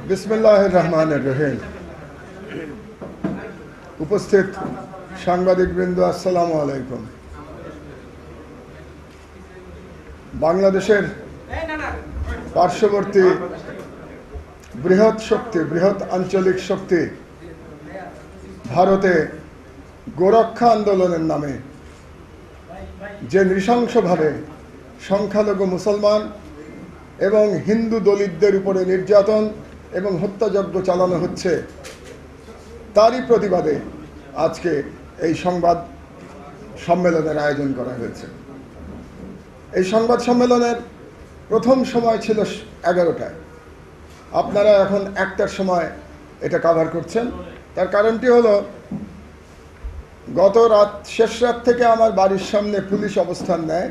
বিসমিল্লাহির রহমানির রহিম। উপস্থিত সাংবাদিকবৃন্দ, আসসালামু আলাইকুম। বাংলাদেশের পার্শ্ববর্তী বৃহৎ আঞ্চলিক শক্তি ভারতে গোরক্ষা আন্দোলনের নামে যে নৃশংসভাবে সংখ্যালঘু মুসলমান এবং হিন্দু দলিতদের উপরে নির্যাতন এবং হত্যাযজ্ঞ চালানো হচ্ছে, তারই প্রতিবাদে আজকে এই সংবাদ সম্মেলনের আয়োজন করা হয়েছে। এই সংবাদ সম্মেলনের প্রথম সময় ছিল 11টায়। আপনারা এখন 1টার সময় এটা কভার করছেন। তার কারণটি হলো, গত শেষ রাত থেকে আমার বাড়ির সামনে পুলিশ অবস্থান নেয়।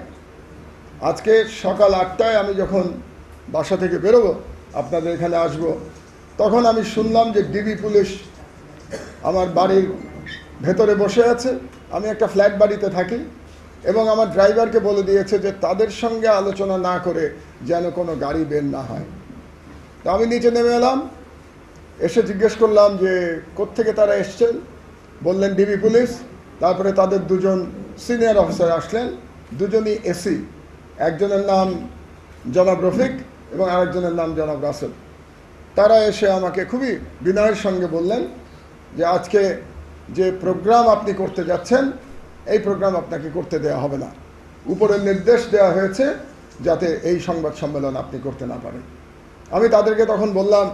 আজকে সকাল 8টায় আমি যখন বাসা থেকে বেরোবো, আপনাদের এখানে আসব, তখন আমি শুনলাম যে ডিবি পুলিশ আমার বাড়ির ভেতরে বসে আছে। আমি একটা ফ্ল্যাট বাড়িতে থাকি এবং আমার ড্রাইভারকে বলে দিয়েছে যে তাদের সঙ্গে আলোচনা না করে যেন কোনো গাড়ি বের না হয়। তো আমি নিচে নেমে এলাম, এসে জিজ্ঞেস করলাম যে কোত্থেকে তারা এসছেন। বললেন ডিবি পুলিশ। তারপরে তাদের দুজন সিনিয়র অফিসার আসলেন, দুজনই এসি। একজনের নাম জনাব রফিক এবং আরেকজনের নাম জনাব রাসেল। তারা এসে আমাকে খুবই বিনয়ের সঙ্গে বললেন যে আজকে যে প্রোগ্রাম আপনি করতে যাচ্ছেন, এই প্রোগ্রাম আপনাকে করতে দেওয়া হবে না। উপরের নির্দেশ দেওয়া হয়েছে যাতে এই সংবাদ সম্মেলন আপনি করতে না পারেন। আমি তাদেরকে তখন বললাম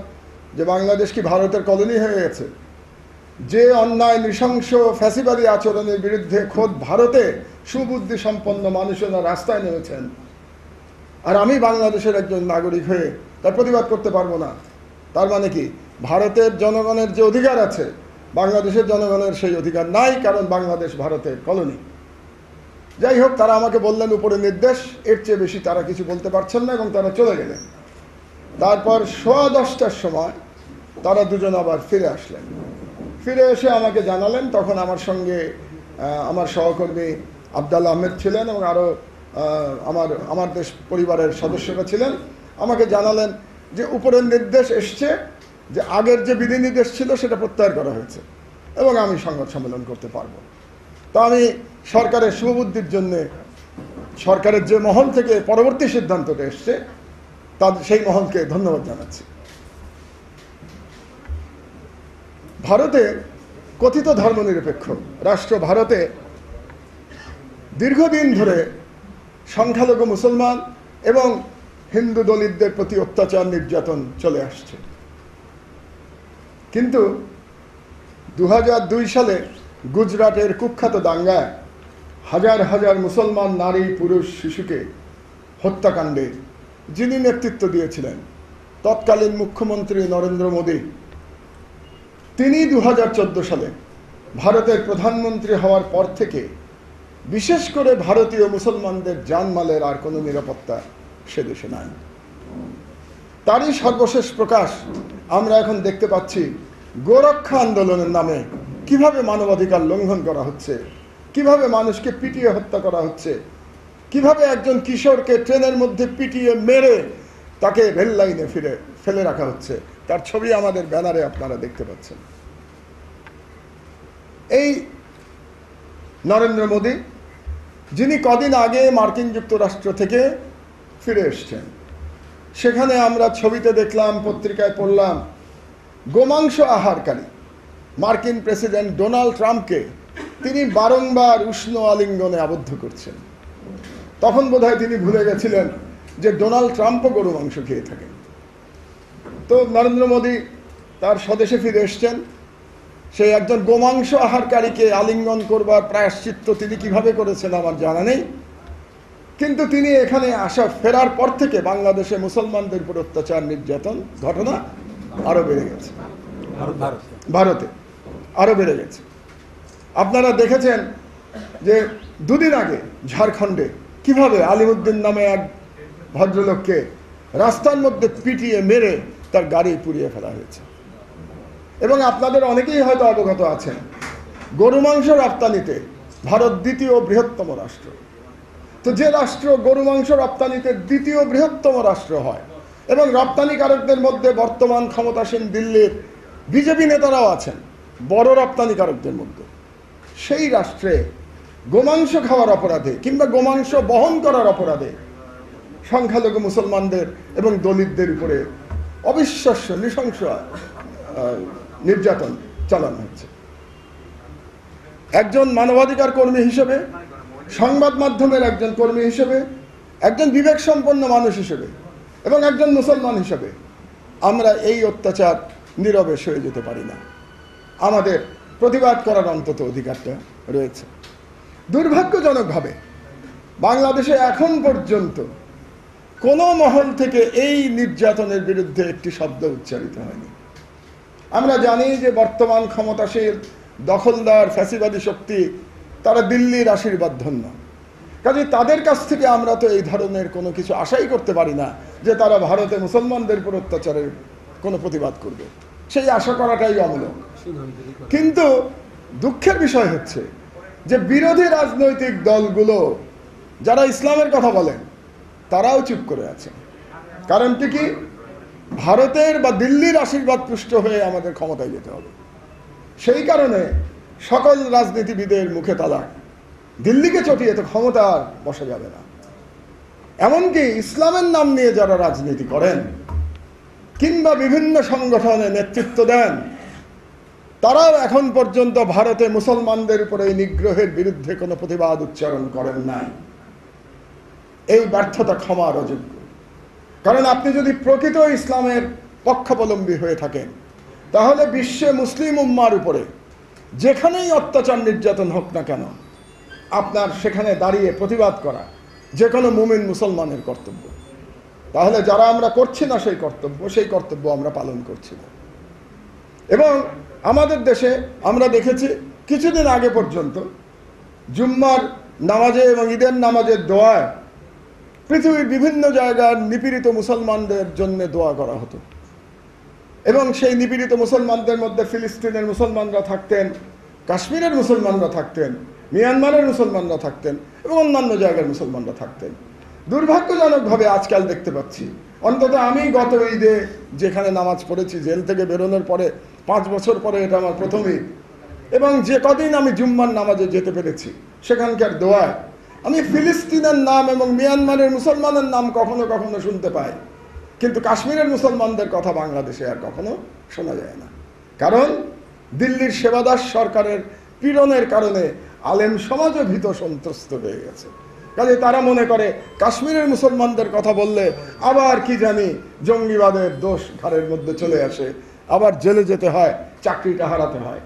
যে বাংলাদেশ কি ভারতের কলোনি হয়ে গেছে? যে অন্যায় নৃশংস ফ্যাসিবাদী আচরণের বিরুদ্ধে খোদ ভারতে সুবুদ্ধি সম্পন্ন মানুষেরা রাস্তায় নেমেছেন, আর আমি বাংলাদেশের একজন নাগরিক হয়ে তার প্রতিবাদ করতে পারবো না? তার মানে কি ভারতের জনগণের যে অধিকার আছে, বাংলাদেশের জনগণের সেই অধিকার নাই, কারণ বাংলাদেশ ভারতের কলোনি। যাই হোক, তারা আমাকে বললেন উপরে নির্দেশ, এর চেয়ে বেশি তারা কিছু বলতে পারছেন না এবং তারা চলে গেলেন। তারপর 10:15টার সময় তারা দুজন আবার ফিরে আসলেন। ফিরে এসে আমাকে জানালেন, তখন আমার সঙ্গে আমার সহকর্মী আবদুল্লাহ আহমেদ ছিলেন এবং আরও আমার দেশ পরিবারের সদস্যরা ছিলেন। আমাকে জানালেন যে উপরের নির্দেশ এসছে যে আগের যে বিধিনির্দেশ ছিল সেটা প্রত্যাহার করা হয়েছে এবং আমি সংবাদ সম্মেলন করতে পারবো। তো আমি সরকারের শুভবুদ্ধির জন্যে সরকারের যে মহল থেকে পরবর্তী সিদ্ধান্তটা এসছে তাদের সেই মহলকে ধন্যবাদ জানাচ্ছি। ভারতে কথিত ধর্মনিরপেক্ষ রাষ্ট্র ভারতে দীর্ঘদিন ধরে সংখ্যালঘু মুসলমান এবং হিন্দু দলিতদের প্রতি অত্যাচার নির্যাতন চলে আসছে। কিন্তু 2002 সালে গুজরাটের কুখ্যাত দাঙ্গায় হাজার হাজার মুসলমান নারী, পুরুষ, শিশুকে হত্যাকাণ্ডে যিনি নেতৃত্ব দিয়েছিলেন তৎকালীন মুখ্যমন্ত্রী নরেন্দ্র মোদী, তিনি 2014 সালে ভারতের প্রধানমন্ত্রী হওয়ার পর থেকে বিশেষ করে ভারতীয় মুসলমানদের জানমালের আর কোনো নিরাপত্তা সে দেশে নাই। তারই সর্বশেষ প্রকাশ আমরা এখন দেখতে পাচ্ছি। গোরক্ষা আন্দোলনের নামে কিভাবে মানবাধিকার লঙ্ঘন করা হচ্ছে, কিভাবে মানুষকে পিটিয়ে হত্যা করা হচ্ছে, কিভাবে একজন কিশোরকে ট্রেনের মধ্যে পিটিয়ে মেরে তাকে রেল লাইনে ফেলে রাখা হচ্ছে, তার ছবি আমাদের ব্যানারে আপনারা দেখতে পাচ্ছেন। এই নরেন্দ্র মোদী, যিনি কদিন আগে মার্কিন যুক্তরাষ্ট্র থেকে ফিরে এসছেন, সেখানে আমরা ছবিতে দেখলাম, পত্রিকায় পড়লাম, গোমাংস আহারকারী মার্কিন প্রেসিডেন্ট ডোনাল্ড ট্রাম্পকে তিনি বারংবার উষ্ণ আলিঙ্গনে আবদ্ধ করছেন। তখন বোধহয় তিনি ভুলে গেছিলেন যে ডোনাল্ড ট্রাম্পও গরু মাংস খেয়ে থাকেন। তো নরেন্দ্র মোদী তার স্বদেশে ফিরে এসছেন। সেই একজন গোমাংস আহারকারীকে আলিঙ্গন করবার প্রায়শ্চিত্ত তিনি কিভাবে করেছেন আমার জানা নেই, কিন্তু তিনি এখানে ফেরার পর থেকে বাংলাদেশে মুসলমানদের উপর অত্যাচার নির্যাতন ঘটনা আরো বেড়ে গেছে, ভারতে আরো বেড়ে গেছে। আপনারা দেখেছেন যে দুদিন আগে ঝাড়খণ্ডে কিভাবে আলিমুদ্দিন নামে এক ভদ্রলোককে রাস্তার মধ্যে পিটিয়ে মেরে তার গাড়ি পুড়িয়ে ফেলা হয়েছে। এবং আপনাদের অনেকেই হয়তো অবগত আছেন, গরু মাংস রপ্তানিতে ভারত দ্বিতীয় বৃহত্তম রাষ্ট্র। তো যে রাষ্ট্র গরু মাংস রপ্তানিতে দ্বিতীয় বৃহত্তম রাষ্ট্র হয়, এবং রপ্তানিকারকদের মধ্যে বর্তমান ক্ষমতাসীন দিল্লির বিজেপি নেতারাও আছেন বড় রপ্তানিকারকদের মধ্যে। সেই রাষ্ট্রে গোমাংস খাওয়ার অপরাধে কিংবা গোমাংস বহন করার অপরাধে সংখ্যালঘু মুসলমানদের এবং দলিতদের উপরে অবিশ্বাস্য নৃশংস নির্যাতন চালানো হচ্ছে। একজন মানবাধিকার কর্মী হিসেবে, সংবাদ মাধ্যমের একজন কর্মী হিসেবে, একজন বিবেক সম্পন্ন মানুষ হিসেবে এবং একজন মুসলমান হিসেবে আমরা এই অত্যাচার নীরবে সয়ে যেতে পারি না। আমাদের প্রতিবাদ করার অন্তত অধিকারটা রয়েছে। দুর্ভাগ্যজনকভাবে বাংলাদেশে এখন পর্যন্ত কোনো মহল থেকে এই নির্যাতনের বিরুদ্ধে একটি শব্দ উচ্চারিত হয়নি। আমরা জানি যে বর্তমান ক্ষমতাশীল দখলদার ফ্যাসিবাদী শক্তি তারা দিল্লির আশীর্বাদ ধন্য, কাজে তাদের কাছ থেকে আমরা তো এই ধরনের কোনো কিছু আশাই করতে পারি না যে তারা ভারতে মুসলমানদের উপর অত্যাচারের কোনো প্রতিবাদ করবে। সেই আশা করাটাই অমূলক। কিন্তু দুঃখের বিষয় হচ্ছে যে বিরোধী রাজনৈতিক দলগুলো যারা ইসলামের কথা বলেন তারাও চুপ করে আছে। কারণটি কি? ভারতের বা দিল্লির আশীর্বাদ পুষ্ট হয়ে আমাদের ক্ষমতায় যেতে হবে। সেই কারণে সকল রাজনীতিবিদের মুখে তালা, দিল্লিকে চটিয়ে তো ক্ষমতা আর বসা যাবে না। এমনকি ইসলামের নাম নিয়ে যারা রাজনীতি করেন কিংবা বিভিন্ন সংগঠনে নেতৃত্ব দেন তারাও এখন পর্যন্ত ভারতে মুসলমানদের উপরে এই নিগ্রহের বিরুদ্ধে কোনো প্রতিবাদ উচ্চারণ করেন নাই। এই ব্যর্থতা ক্ষমার অযোগ্য। কারণ আপনি যদি প্রকৃত ইসলামের পক্ষাবলম্বী হয়ে থাকেন তাহলে বিশ্বে মুসলিম উম্মার উপরে যেখানেই অত্যাচার নির্যাতন হোক না কেন আপনার সেখানে দাঁড়িয়ে প্রতিবাদ করা যে কোনো মুমিন মুসলমানের কর্তব্য। তাহলে যারা আমরা করছি না সেই কর্তব্য আমরা পালন করছি না। এবং আমাদের দেশে আমরা দেখেছি কিছুদিন আগে পর্যন্ত জুম্মার নামাজে এবং ঈদের নামাজের দোয়ায় পৃথিবীর বিভিন্ন জায়গার নিপীড়িত মুসলমানদের জন্য দোয়া করা হতো। এবং সেই নিপীড়িত মুসলমানদের মধ্যে ফিলিস্তিনের মুসলমানরা থাকতেন, কাশ্মীরের মুসলমানরা থাকতেন, মিয়ানমারের মুসলমানরা থাকতেন এবং অন্যান্য জায়গার মুসলমানরা থাকতেন। দুর্ভাগ্যজনকভাবে আজকাল দেখতে পাচ্ছি, অন্তত আমি গত ঈদে যেখানে নামাজ পড়েছি, জেল থেকে বেরোনোর পরে 5 বছর পরে এটা আমার প্রথম ঈদ, এবং যে কদিন আমি জুম্মার নামাজে যেতে পেরেছি সেখানকার দোয়ায় আমি ফিলিস্তিনের নাম এবং মিয়ানমারের মুসলমানের নাম কখনো কখনো শুনতে পাই, কিন্তু কাশ্মীরের মুসলমানদের কথা বাংলাদেশে আর কখনো শোনা যায় না। কারণ দিল্লির সেবাদাস সরকারের পীড়নের কারণে আলেম সমাজও ভীত সন্ত্রস্ত হয়ে গেছে। কাজে তারা মনে করে কাশ্মীরের মুসলমানদের কথা বললে আবার কি জানি জঙ্গিবাদের দোষ ঘাড়ের মধ্যে চলে আসে, আবার জেলে যেতে হয়, চাকরিটা হারাতে হয়।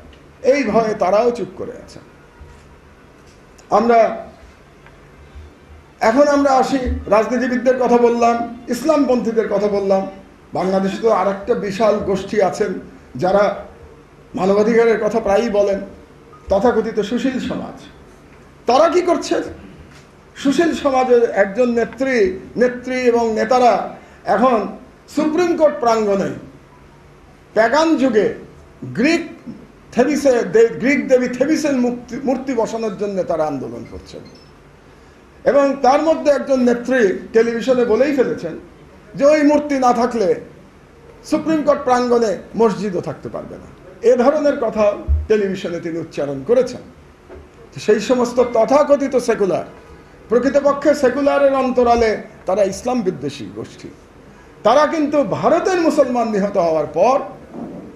এই ভয়ে তারাও চুপ করে আছে। এখন আমরা আসি, রাজনীতিবিদদের কথা বললাম, ইসলামপন্থীদের কথা বললাম। বাংলাদেশে তো আর একটা বিশাল গোষ্ঠী আছেন যারা মানবাধিকারের কথা প্রায়ই বলেন, তথাকথিত সুশীল সমাজ। তারা কি করছে? সুশীল সমাজের একজন নেত্রী এবং নেতারা এখন সুপ্রিম কোর্ট প্রাঙ্গণে প্যাগান যুগে গ্রিক দেবী থেবিসের মূর্তি বসানোর জন্য তারা আন্দোলন করছেন। এবং তার মধ্যে একজন নেত্রী টেলিভিশনে বলেই ফেলেছেন যে ওই মূর্তি না থাকলে সুপ্রিম কোর্ট প্রাঙ্গণে মসজিদও থাকতে পারবে না। এ ধরনের কথা টেলিভিশনে তিনি উচ্চারণ করেছেন। সেই সমস্ত তথাকথিত সেকুলার, প্রকৃতপক্ষে সেকুলারের অন্তরালে তারা ইসলাম বিদ্বেষী গোষ্ঠী, তারা কিন্তু ভারতের মুসলমান নিহত হওয়ার পর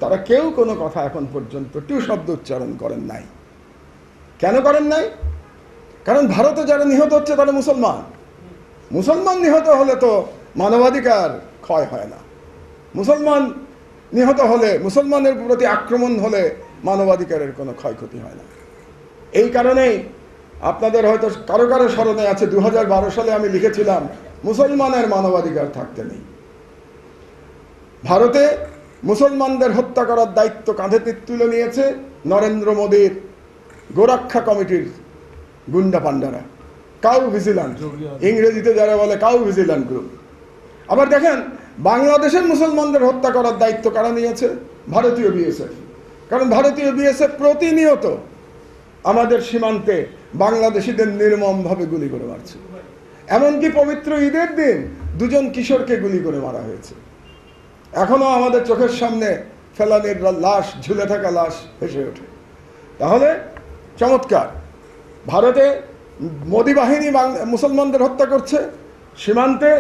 তারা কেউ কোনো কথা এখন পর্যন্ত টু শব্দ উচ্চারণ করেন নাই। কেন করেন নাই? কারণ ভারতে যারা নিহত হচ্ছে তারা মুসলমান নিহত হলে তো মানবাধিকার ক্ষয় হয় না। মুসলমান নিহত হলে, মুসলমানের প্রতি আক্রমণ হলে মানবাধিকারের কোনো ক্ষয়ক্ষতি হয় না। এই কারণেই আপনাদের হয়তো কারো কারো স্মরণে আছে 2012 সালে আমি লিখেছিলাম মুসলমানের মানবাধিকার থাকতে নেই। ভারতে মুসলমানদের হত্যা করার দায়িত্ব কাঁধে তুলে নিয়েছে নরেন্দ্র মোদীর গোরক্ষা কমিটির গুন্ডা পান্ডারা, কাউ ভিজিল্যান্ট, ইংরেজিতে যারা বলে কাউ ভিজিল্যান্ট গ্রুপ। আবার দেখেন বাংলাদেশের মুসলমানদের হত্যা করার দায়িত্ব কারা নিয়েছে? ভারতীয় বিএসএফ। কারণ ভারতীয় বিএসএফ প্রতিনিয়ত আমাদের সীমান্তে বাংলাদেশিদের নির্মমভাবে গুলি করে মারছে। এমনকি পবিত্র ঈদের দিন দুজন কিশোরকে গুলি করে মারা হয়েছে। এখনো আমাদের চোখের সামনে ফেলানির লাশ, ঝুলে থাকা লাশ ভেসে ওঠে। তাহলে চমৎকার, ভারতে মোদি বাহিনী মুসলমানদের হত্যা করছে, সীমান্তে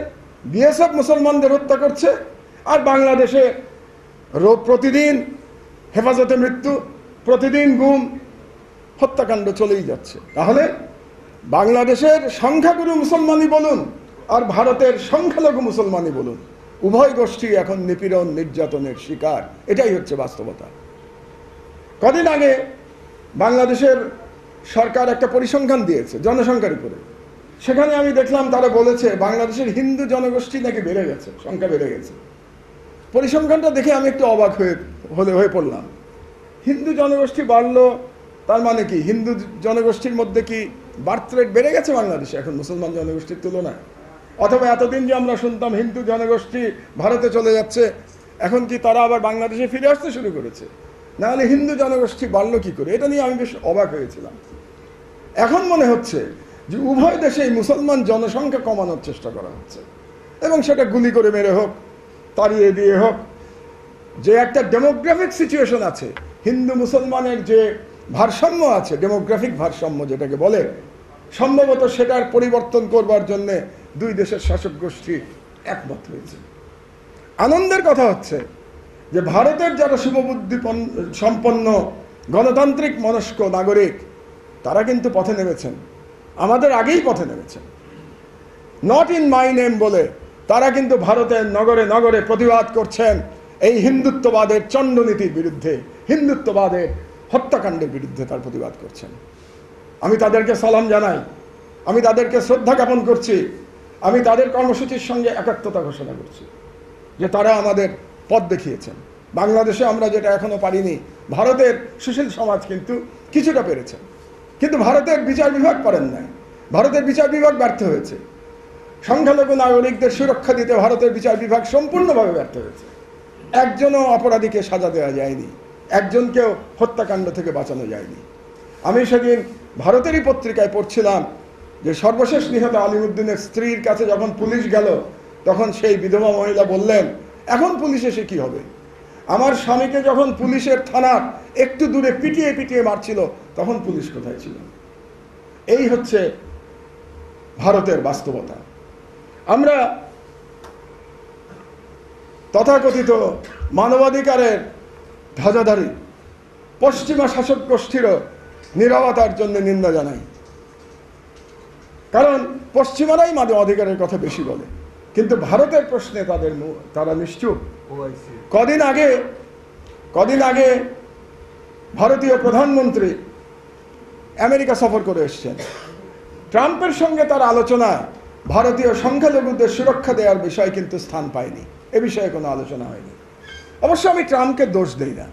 বিএসএফ মুসলমানদের হত্যা করছে, আর বাংলাদেশে প্রতিদিন হেফাজতে মৃত্যু, প্রতিদিন গুম, হত্যাকাণ্ড চলেই যাচ্ছে। তাহলে বাংলাদেশের সংখ্যাগুরু মুসলমানই বলুন আর ভারতের সংখ্যালঘু মুসলমানই বলুন, উভয় গোষ্ঠী এখন নিপীড়ন নির্যাতনের শিকার। এটাই হচ্ছে বাস্তবতা। কদিন আগে বাংলাদেশের সরকার একটা পরিসংখ্যান দিয়েছে জনসংখ্যার উপরে। সেখানে আমি দেখলাম তারা বলেছে বাংলাদেশের হিন্দু জনগোষ্ঠী নাকি বেড়ে গেছে, সংখ্যা বেড়ে গেছে। পরিসংখ্যানটা দেখে আমি একটু অবাক হয়ে পড়লাম। হিন্দু জনগোষ্ঠী বাড়লো, তার মানে কি হিন্দু জনগোষ্ঠীর মধ্যে কি বার্থ রেট বেড়ে গেছে বাংলাদেশে এখন মুসলমান জনগোষ্ঠীর তুলনায়? অথবা এতদিন যে আমরা শুনতাম হিন্দু জনগোষ্ঠী ভারতে চলে যাচ্ছে, এখন কি তারা আবার বাংলাদেশে ফিরে আসতে শুরু করেছে? না হলে হিন্দু জনগোষ্ঠী বাড়লো কি করে? এটা নিয়ে আমি বেশ অবাক হয়েছিলাম। এখন মনে হচ্ছে যে উভয় দেশেই মুসলমান জনসংখ্যা কমানোর চেষ্টা করা হচ্ছে, এবং সেটা গুলি করে মেরে হোক, তাড়িয়ে দিয়ে হোক। যে একটা ডেমোগ্রাফিক সিচুয়েশন আছে, হিন্দু মুসলমানের যে ভারসাম্য আছে, ডেমোগ্রাফিক ভারসাম্য যেটাকে বলে, সম্ভবত সেটার পরিবর্তন করবার জন্যে দুই দেশের শাসক গোষ্ঠী একমত হয়েছে। আনন্দের কথা হচ্ছে যে ভারতের যারা শুভবুদ্ধি সম্পন্ন গণতান্ত্রিক মনস্ক নাগরিক, তারা কিন্তু পথে নেমেছেন, আমাদের আগেই পথে নেমেছেন। নট ইন মাই নেম বলে তারা কিন্তু ভারতের নগরে নগরে প্রতিবাদ করছেন এই হিন্দুত্ববাদের চণ্ডনীতির বিরুদ্ধে, হিন্দুত্ববাদের হত্যাকাণ্ডের বিরুদ্ধে তার প্রতিবাদ করছেন। আমি তাদেরকে সালাম জানাই, আমি তাদেরকে শ্রদ্ধা জ্ঞাপন করছি, আমি তাদের কর্মসূচির সঙ্গে একাত্মতা ঘোষণা করছি যে তারা আমাদের পথ দেখিয়েছেন। বাংলাদেশে আমরা যেটা এখনো পারিনি, ভারতের সুশীল সমাজ কিন্তু কিছুটা পেরেছে, কিন্তু ভারতের বিচার বিভাগ পারেন নাই। ভারতের বিচার বিভাগ ব্যর্থ হয়েছে। সংখ্যালঘু নাগরিকদের সুরক্ষা দিতে ভারতের বিচার বিভাগ সম্পূর্ণভাবে ব্যর্থ হয়েছে। একজনও অপরাধীকে সাজা দেওয়া যায়নি, একজনকেও হত্যাকাণ্ড থেকে বাঁচানো যায়নি। আমি সেদিন ভারতেরই পত্রিকায় পড়ছিলাম যে সর্বশেষ নিহত আলিমুদ্দিনের স্ত্রীর কাছে যখন পুলিশ গেল, তখন সেই বিধবা মহিলা বললেন, এখন পুলিশ এসে কি হবে? আমার স্বামীকে যখন পুলিশের থানার একটু দূরে পিটিয়ে পিটিয়ে মারছিল, তখন পুলিশ কোথায় ছিল? এই হচ্ছে ভারতের বাস্তবতা। আমরা তথাকথিত মানবাধিকারের ধ্বজাধারী পশ্চিমা শাসক গোষ্ঠীরও নীরবতার জন্য নিন্দা জানাই, কারণ পশ্চিমারাই মানবাধিকারের কথা বেশি বলে, কিন্তু ভারতের প্রশ্নে তারা নিশ্চুপ। কদিন আগে ভারতীয় প্রধানমন্ত্রী আমেরিকা সফর করে এসেছেন। ট্রাম্পের সঙ্গে তার আলোচনায় ভারতীয় সংখ্যালঘুদের সুরক্ষা দেওয়ার বিষয় কিন্তু স্থান পায়নি, এ বিষয়ে কোনো আলোচনা হয়নি। অবশ্য আমি ট্রাম্পকে দোষ দেই না,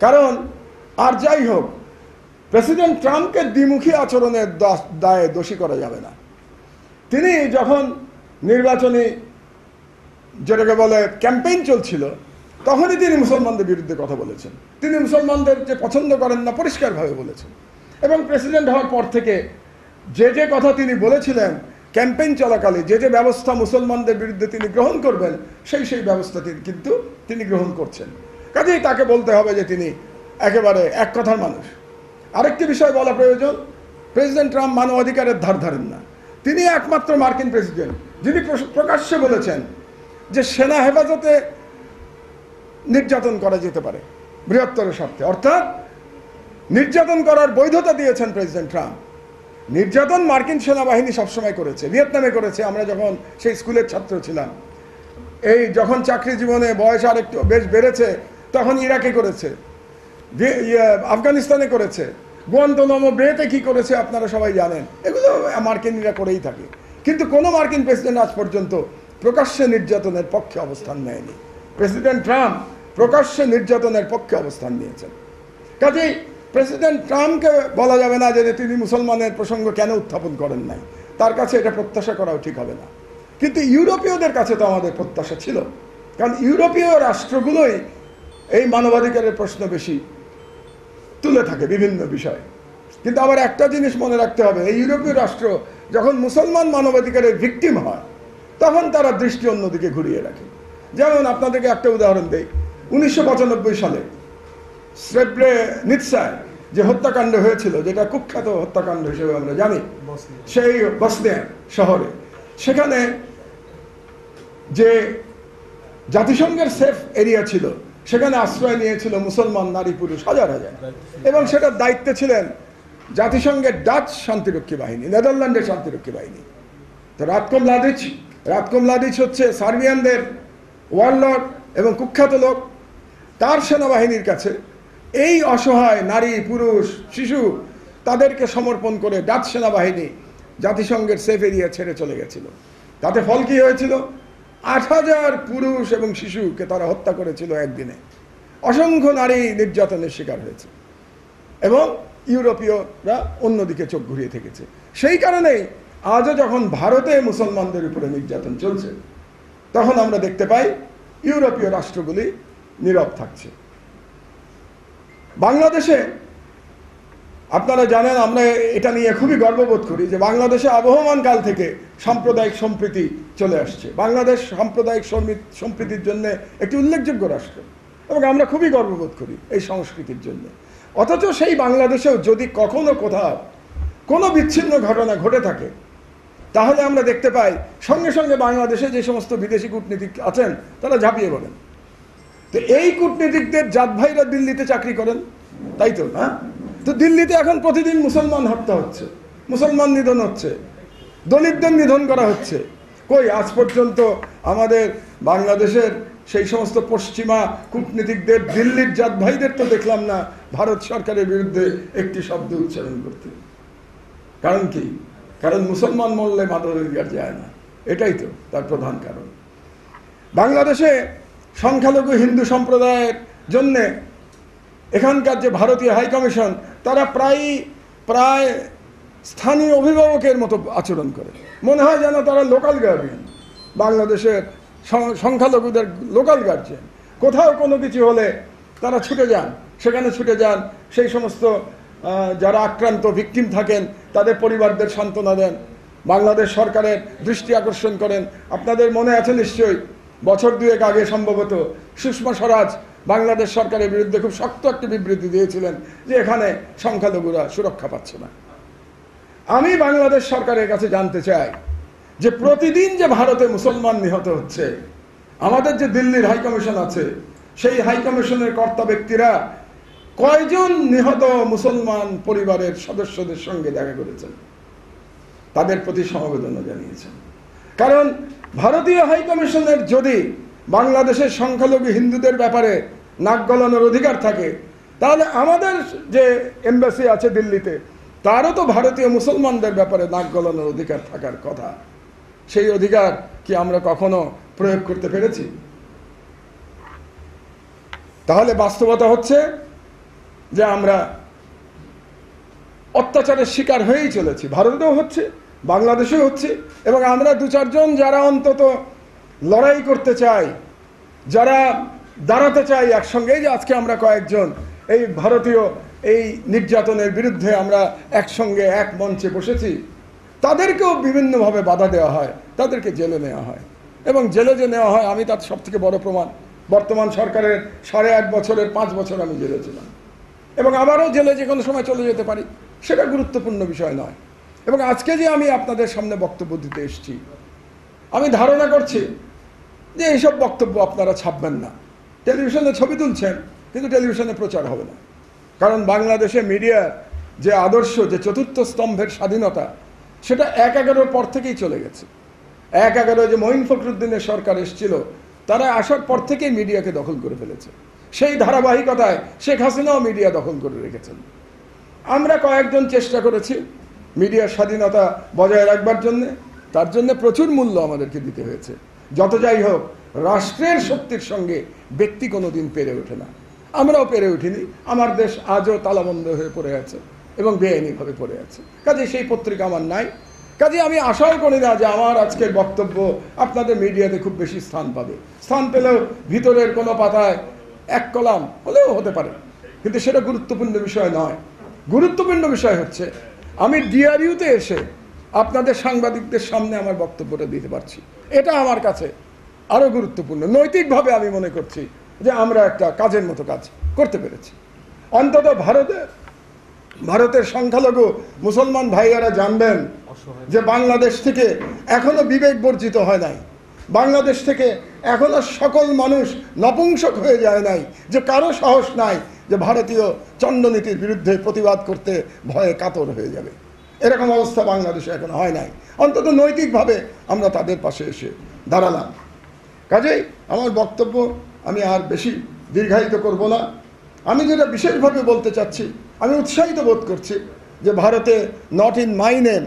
কারণ আর যাই হোক, প্রেসিডেন্ট ট্রাম্পকে দ্বিমুখী আচরণের দায়ে দোষী করা যাবে না। তিনি যখন নির্বাচনী যেটাকে বলে ক্যাম্পেইন চলছিল, তখনই তিনি মুসলমানদের বিরুদ্ধে কথা বলেছেন। তিনি মুসলমানদের যে পছন্দ করেন না পরিষ্কারভাবে বলেছেন, এবং প্রেসিডেন্ট হওয়ার পর থেকে যে যে কথা তিনি বলেছিলেন ক্যাম্পেইন চলাকালে, যে যে ব্যবস্থা মুসলমানদের বিরুদ্ধে তিনি গ্রহণ করবেন, সেই ব্যবস্থা তিনি গ্রহণ করছেন। কাজেই তাকে বলতে হবে যে তিনি একেবারে এক কথার মানুষ। আরেকটি বিষয় বলা প্রয়োজন, প্রেসিডেন্ট ট্রাম্প মানবাধিকারের ধার ধারেন না। তিনি একমাত্র মার্কিন প্রেসিডেন্ট যিনি প্রকাশ্যে বলেছেন যে সেনা হেফাজতে নির্যাতন করা যেতে পারে বৃহত্তর স্বার্থে, অর্থাৎ নির্যাতন করার বৈধতা দিয়েছেন প্রেসিডেন্ট ট্রাম্প। নির্যাতন মার্কিন সেনাবাহিনী সবসময় করেছে, ভিয়েতনামে করেছে, আমরা যখন সেই স্কুলের ছাত্র ছিলাম। এই যখন চাকরি জীবনে বয়স আর একটু বেশ বেড়েছে, তখন ইরাকে করেছে, আফগানিস্তানে করেছে, গুয়ান্তানামো বেতে কি করেছে আপনারা সবাই জানেন। এগুলো মার্কিনরা করেই থাকে, কিন্তু কোনো মার্কিন প্রেসিডেন্ট আজ পর্যন্ত প্রকাশ্যে নির্যাতনের পক্ষে অবস্থান নেয়নি। প্রেসিডেন্ট ট্রাম্প প্রকাশ্যে নির্যাতনের পক্ষে অবস্থান নিয়েছেন। কাজেই প্রেসিডেন্ট ট্রাম্পকে বলা যাবে না যে তিনি মুসলমানের প্রসঙ্গ কেন উত্থাপন করেন নাই, তার কাছে এটা প্রত্যাশা করাও ঠিক হবে না। কিন্তু ইউরোপীয়দের কাছে তো আমাদের প্রত্যাশা ছিল, কারণ ইউরোপীয় রাষ্ট্রগুলোই এই মানবাধিকারের প্রশ্ন বেশি তুলে থাকে বিভিন্ন বিষয়ে। কিন্তু আবার একটা জিনিস মনে রাখতে হবে, এই ইউরোপীয় রাষ্ট্র যখন মুসলমান মানবাধিকারের ভিকটিম হয় তখন তারা দৃষ্টি অন্যদিকে ঘুরিয়ে রাখে। যেমন আপনাদেরকে একটা উদাহরণ দেই, 1995 সালে স্রেব্রেনিৎসায় যে হত্যাকাণ্ড হয়েছিল, যেটা কুখ্যাত হত্যাকাণ্ড হিসেবে আমরা জানি, সেই বসনিয়া শহরে, সেখানে যে জাতিসংঘের সেফ এরিয়া ছিল সেখানে আশ্রয় নিয়েছিল মুসলমান নারী পুরুষ হাজার হাজার, এবং সেটার দায়িত্বে ছিলেন জাতিসংঘের ডাচ শান্তিরক্ষী বাহিনী, নেদারল্যান্ডের শান্তিরক্ষী বাহিনী। তো রাতকো মলাদিচ হচ্ছে সার্বিয়ানদের ওয়ারলর্ড এবং কুখ্যাত লোক। তার সেনাবাহিনীর কাছে এই অসহায় নারী পুরুষ শিশু তাদেরকে সমর্পণ করে ডাচ সেনাবাহিনী জাতিসংঘের সেফ এরিয়া ছেড়ে চলে গেছিল। তাতে ফল কি হয়েছিল? 8,000 পুরুষ এবং শিশুকে তারা হত্যা করেছিল একদিনে। অসংখ্য নারী নির্যাতনের শিকার হয়েছে এবং ইউরোপীয়রা অন্যদিকে চোখ ঘুরিয়ে থেকেছে। সেই কারণেই আজও যখন ভারতে মুসলমানদের উপরে নির্যাতন চলছে তখন আমরা দেখতে পাই ইউরোপীয় রাষ্ট্রগুলি নীরব থাকছে। বাংলাদেশে আপনারা জানেন, আমরা এটা নিয়ে খুবই গর্ববোধ করি যে বাংলাদেশে আবহমান কাল থেকে সাম্প্রদায়িক সম্প্রীতি চলে আসছে। বাংলাদেশ সাম্প্রদায়িক সম্প্রীতির জন্য একটি উল্লেখযোগ্য রাষ্ট্র এবং আমরা খুবই গর্ববোধ করি এই সংস্কৃতির জন্য। অথচ সেই বাংলাদেশেও যদি কখনো কোথাও কোনো বিচ্ছিন্ন ঘটনা ঘটে থাকে তাহলে আমরা দেখতে পাই সঙ্গে সঙ্গে বাংলাদেশে যে সমস্ত বিদেশি কূটনীতিক আছেন তারা ঝাঁপিয়ে পড়েন। তো এই কূটনীতিকদের জাত ভাইরা দিল্লিতে চাকরি করেন, তাই তো না? তো দিল্লিতে এখন প্রতিদিন মুসলমান হত্যা হচ্ছে, মুসলমান নিধন হচ্ছে, দলিতদের নিধন করা হচ্ছে। কই আজ পর্যন্ত আমাদের বাংলাদেশের সেই সমস্ত পশ্চিমা কূটনীতিকদের দিল্লির জাত ভাইদের তো দেখলাম না ভারত সরকারের বিরুদ্ধে একটি শব্দ উচ্চারণ করতে। কারণ কি? কারণ মুসলমান মরলে মাদকাধিকার যায় না, এটাই তো তার প্রধান কারণ। বাংলাদেশে সংখ্যালঘু হিন্দু সম্প্রদায়ের জন্যে এখানকার যে ভারতীয় হাইকমিশন তারা প্রায় স্থানীয় অভিভাবকের মতো আচরণ করে। মনে হয় যেন তারা লোকাল গার্ডিয়ান, বাংলাদেশের সংখ্যালঘুদের লোকাল গার্জিয়ান। কোথাও কোনো কিছু হলে তারা ছুটে যান, সেখানে ছুটে যান, সেই সমস্ত যারা আক্রান্ত ভিকটিম থাকেন তাদের পরিবারদের সান্ত্বনা দেন, বাংলাদেশ সরকারের দৃষ্টি আকর্ষণ করেন। আপনাদের মনে আছে নিশ্চয়ই, বছর দুয়েক আগে সম্ভবত সুষমা স্বরাজ বাংলাদেশ সরকারের বিরুদ্ধে খুব শক্ত একটি বিবৃতি দিয়েছিলেন যে এখানে সংখ্যালঘুরা সুরক্ষা পাচ্ছে না। আমি বাংলাদেশ সরকারের কাছে জানতে চাই যে প্রতিদিন যে ভারতে মুসলমান নিহত হচ্ছে, আমাদের যে দিল্লির হাইকমিশন আছে সেই হাইকমিশনের কর্তা ব্যক্তিরা কয়জন নিহত মুসলমান পরিবারের সদস্যদের সঙ্গে দেখা করেছেন, তাদের প্রতি সমবেদনা জানিয়েছেন। কারণ ভারতীয় হাইকমিশনের যদি বাংলাদেশের সংখ্যালঘু হিন্দুদের ব্যাপারে নাক গলানোর অধিকার থাকে তাহলে আমাদের যে এমবাসি আছে দিল্লিতে তারও তো ভারতীয় মুসলমানদের ব্যাপারে নাক গলানোর অধিকার থাকার কথা। সেই অধিকার কি আমরা কখনো প্রয়োগ করতে পেরেছি? তাহলে বাস্তবতা হচ্ছে যে আমরা অত্যাচারের শিকার হয়েই চলেছি। ভারতেও হচ্ছে, বাংলাদেশেও হচ্ছে, এবং আমরা দু চারজন যারা অন্তত লড়াই করতে চাই, যারা দাঁড়াতে চাই একসঙ্গে, যে আজকে আমরা কয়েকজন এই ভারতীয় এই নির্যাতনের বিরুদ্ধে আমরা একসঙ্গে এক মঞ্চে বসেছি, তাদেরকেও বিভিন্নভাবে বাধা দেওয়া হয়, তাদেরকে জেলে নেওয়া হয়। এবং জেলে যে নেওয়া হয় আমি তার সব থেকে বড় প্রমাণ, বর্তমান সরকারের 8.5 বছরের 5 বছর আমি জেলে ছিলাম এবং আবারও জেলে যে কোনো সময় চলে যেতে পারি, সেটা গুরুত্বপূর্ণ বিষয় নয়। এবং আজকে যে আমি আপনাদের সামনে বক্তব্য দিতে এসেছি, আমি ধারণা করছি যে এইসব বক্তব্য আপনারা ছাপবেন না। টেলিভিশনে ছবি তুলছেন কিন্তু টেলিভিশনে প্রচার হবে না। কারণ বাংলাদেশে মিডিয়ার যে আদর্শ, যে চতুর্থ স্তম্ভের স্বাধীনতা, সেটা 1/11 পর থেকেই চলে গেছে। 1/11 যে মঈন ফখরুদ্দিনের সরকার এসেছিল, তারা আসার পর থেকেই মিডিয়াকে দখল করে ফেলেছে। সেই ধারাবাহিকতায় শেখ হাসিনাও মিডিয়া দখল করে রেখেছেন। আমরা কয়েকজন চেষ্টা করেছি মিডিয়ার স্বাধীনতা বজায় রাখবার জন্যে, তার জন্য প্রচুর মূল্য আমাদেরকে দিতে হয়েছে। যত যাই হোক, রাষ্ট্রের শক্তির সঙ্গে ব্যক্তি কোনোদিন পেরে ওঠে না, আমরাও পেরে উঠিনি। আমার দেশ আজও তালাবন্ধ হয়ে পড়ে আছে এবং বেআইনিভাবে পড়ে আছে। কাজে সেই পত্রিকা আমার নাই। কাজে আমি আশাও করি না যে আমার আজকের বক্তব্য আপনাদের মিডিয়াতে খুব বেশি স্থান পাবে। স্থান পেলেও ভিতরের কোনো পাতায় 1 কলাম হলেও হতে পারে, কিন্তু সেটা গুরুত্বপূর্ণ বিষয় নয়। গুরুত্বপূর্ণ বিষয় হচ্ছে আমি ডিআরইউতে এসে আপনাদের সাংবাদিকদের সামনে আমার বক্তব্যটা দিতে পারছি। এটা আমার কাছে আরও গুরুত্বপূর্ণ। নৈতিকভাবে আমি মনে করছি যে আমরা একটা কাজের মতো কাজ করতে পেরেছি। অন্তত ভারতের সংখ্যালঘু মুসলমান ভাইয়ারা জানবেন যে বাংলাদেশ থেকে এখনো বিবেক বর্জিত হয় নাই, বাংলাদেশ থেকে এখনো সকল মানুষ নপুংসক হয়ে যায় নাই, যে কারো সাহস নাই যে ভারতীয় চন্দ্রনীতির বিরুদ্ধে প্রতিবাদ করতে ভয়ে কাতর হয়ে যাবে। এরকম অবস্থা বাংলাদেশে এখনো হয় নাই। অন্তত নৈতিকভাবে আমরা তাদের পাশে এসে দাঁড়ালাম। কাজেই আমার বক্তব্য আমি আর বেশি দীর্ঘায়িত করব না। আমি যেটা বিশেষভাবে বলতে চাচ্ছি, আমি উৎসাহিত বোধ করছি যে ভারতে নট ইন মাই নেম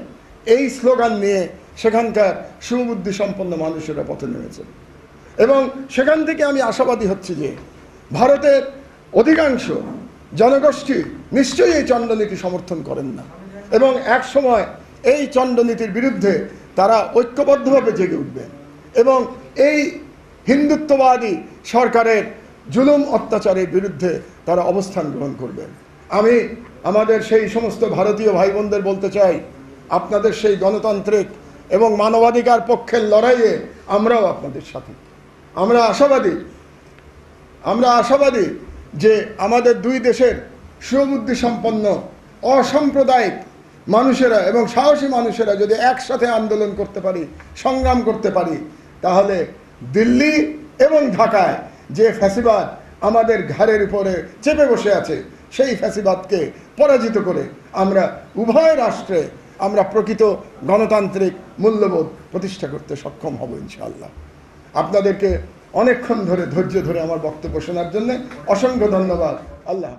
এই স্লোগান নিয়ে সেখানকার সুবুদ্ধি সম্পন্ন মানুষেরা পথে নেমেছেন, এবং সেখান থেকে আমি আশাবাদী হচ্ছি যে ভারতের অধিকাংশ জনগোষ্ঠী নিশ্চয়ই এই চন্দ্রনীতি সমর্থন করেন না, এবং এক সময় এই চন্দ্রনীতির বিরুদ্ধে তারা ঐক্যবদ্ধভাবে জেগে উঠবেন এবং এই হিন্দুত্ববাদী সরকারের জুলুম অত্যাচারের বিরুদ্ধে তারা অবস্থান গ্রহণ করবেন। আমি আমাদের সেই সমস্ত ভারতীয় ভাই বোনদের বলতে চাই, আপনাদের সেই গণতান্ত্রিক এবং মানবাধিকার পক্ষের লড়াইয়ে আমরাও আপনাদের সাথে। আমরা আশাবাদী যে আমাদের দুই দেশের সুবুদ্ধি সম্পন্ন অসাম্প্রদায়িক মানুষেরা এবং সাহসী মানুষেরা যদি একসাথে আন্দোলন করতে পারি, সংগ্রাম করতে পারি, তাহলে দিল্লি এবং ঢাকায় যে ফ্যাসিবাদ আমাদের ঘাড়ের উপরে চেপে বসে আছে, সেই ফ্যাসিবাদকে পরাজিত করে আমরা উভয় রাষ্ট্রে আমরা প্রকৃত গণতান্ত্রিক মূল্যবোধ প্রতিষ্ঠা করতে সক্ষম হব ইনশাআল্লাহ। আপনাদেরকে অনেকক্ষণ ধরে ধৈর্য ধরে আমার বক্তব্য শোনার জন্য অসংখ্য ধন্যবাদ। আল্লাহ।